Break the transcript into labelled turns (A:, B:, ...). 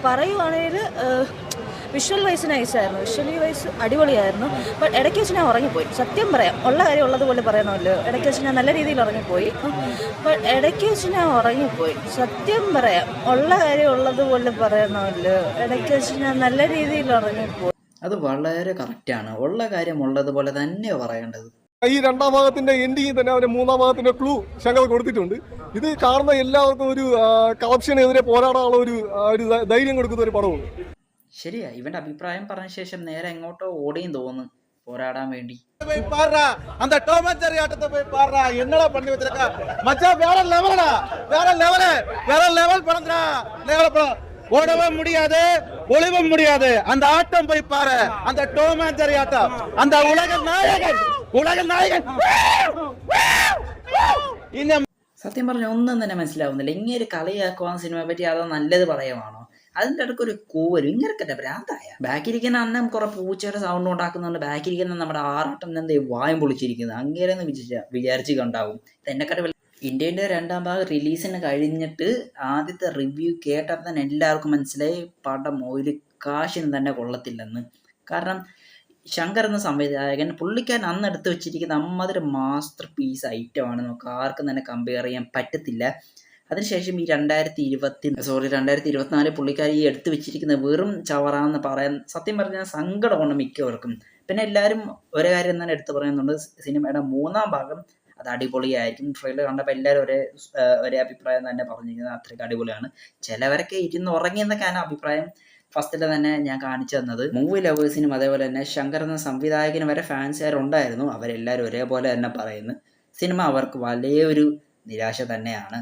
A: പറയുവാണെങ്കിൽ visual vice നൈസായിരുന്നു, visually vice അടിപൊളിയായിരുന്നു. But ഇടയ്ക്ക് വെച്ച് ഞാൻ ഉറങ്ങിപ്പോയി. സത്യം പറയാം, ഉള്ള കാര്യം ഉള്ളതുപോലെ പറയണമല്ലോ. ഇടയ്ക്ക് വെച്ച് ഞാൻ നല്ല രീതിയിൽ ഉറങ്ങിപ്പോയി. ബട്ട് ഇടയ്ക്ക് വെച്ച് ഞാൻ ഉറങ്ങിപ്പോയി. സത്യം പറയാം, ഉള്ള കാര്യം ഉള്ളതുപോലെ പറയണമല്ലോ. ഇടയ്ക്ക് വെച്ച് ഞാൻ നല്ല രീതിയിൽ ഉറങ്ങിപ്പോയി.
B: അത് വളരെ കറക്റ്റാണ്. ഉള്ള കാര്യം ഉള്ളതുപോലെ തന്നെയാണ് പറയേണ്ടത്.
C: ഈ രണ്ടാം ഭാഗത്തിന്റെ എൻഡിങ്ങിൽ തന്നെ അവന്റെ മൂന്നാം ഭാഗത്തിന്റെ ക്ലൂ ശങ്കർ കൊടുത്തിട്ടുണ്ട്. ഇത് കാണുന്ന എല്ലാവർക്കും ഒരു കറപ്ഷനെതിരെ പോരാടാനുള്ള ഒരു ധൈര്യം കൊടുക്കുന്ന ഒരു പടമാണ്.
B: ശരിയാ, ഇവന്റെ അഭിപ്രായം പറഞ്ഞ ശേഷം നേരെ എങ്ങോട്ടോ ഓടിയും തോന്നുന്നു പോരാടാൻ വേണ്ടി.
D: அந்த டாம் அண்ட் ஜெர்ரி ஆட்டத்தை போய் பாருடா, என்னடா பண்ணி வச்சிருக்க மச்சான். வேற லெவல்டா, வேற லெவல் படம்டா. லெவல் படம், ஓடவே முடியாது, ஒளிவ முடியாது. அந்த ஆட்டம் போய் பாரு, அந்த டாம் அண்ட் ஜெர்ரி ஆட்டம். அந்த உலக நாயகன்
B: സത്യം പറഞ്ഞ ഒന്നും തന്നെ മനസ്സിലാവുന്നില്ല. ഇങ്ങനെ കളിയാക്കുവാൻ സിനിമയെ പറ്റി അതോ നല്ലത് പറയുവാണോ? അതിൻ്റെ ഇടയ്ക്ക് ഒരു കൂവരും ഇങ്ങനൊക്കെ ഭ്രാന്തായ. ബാക്കിരിക്കുന്ന അന്നം കുറെ പൂച്ചയുടെ സൗണ്ട് ഉണ്ടാക്കുന്നുണ്ട്. ബാക്കിരിക്കുന്ന നമ്മുടെ ആറാട്ടം എന്താ വായും പൊളിച്ചിരിക്കുന്നത് അങ്ങേരെന്ന് വിചാരിച്ച് കണ്ടാവും. എന്നെക്കാട്ട് ഇന്ത്യൻ്റെ രണ്ടാം ഭാഗം റിലീസിന് കഴിഞ്ഞിട്ട് ആദ്യത്തെ റിവ്യൂ കേട്ടപ്പോൾ തന്നെ എല്ലാവർക്കും മനസ്സിലായി പടം ഒരു കാശിന് തന്നെ കൊള്ളത്തില്ലെന്ന്. കാരണം ശങ്കർ എന്ന സംവിധായകൻ പുള്ളിക്കാരൻ അന്ന് എടുത്ത് വെച്ചിരിക്കുന്ന അമ്മതൊരു മാസ്റ്റർ പീസ് ഐറ്റമാണ്. നമുക്ക് ആർക്കും തന്നെ കമ്പയർ ചെയ്യാൻ പറ്റത്തില്ല. അതിനുശേഷം ഈ 2024 പുള്ളിക്കാരി ഈ എടുത്തു വെച്ചിരിക്കുന്ന വെറും ചവറാന്ന് പറയാൻ സത്യം പറഞ്ഞാൽ സങ്കടമാണ് മിക്കവർക്കും. പിന്നെ എല്ലാവരും ഒരേ കാര്യം തന്നെ എടുത്ത് പറയുന്നുണ്ട്, സിനിമയുടെ മൂന്നാം ഭാഗം അത് അടിപൊളിയായിരിക്കും. ട്രെയിലർ കണ്ടപ്പോൾ എല്ലാവരും ഒരേ അഭിപ്രായം തന്നെ പറഞ്ഞിരിക്കുന്നത് അത്രയ്ക്ക് അടിപൊളിയാണ്. ചിലവരൊക്കെ ഇരുന്ന് ഉറങ്ങിയെന്നൊക്കെയാണ് അഭിപ്രായം ഫസ്റ്റിൽ തന്നെ ഞാൻ കാണിച്ചു തന്നത്. മൂവി ലവേഴ്സിനും അതേപോലെ തന്നെ ശങ്കർ എന്ന സംവിധായകനും വരെ ഫാൻസുകാരുണ്ടായിരുന്നു. അവരെല്ലാവരും ഒരേപോലെ തന്നെ പറയുന്നു സിനിമ അവർക്ക് വലിയൊരു നിരാശ തന്നെയാണ്.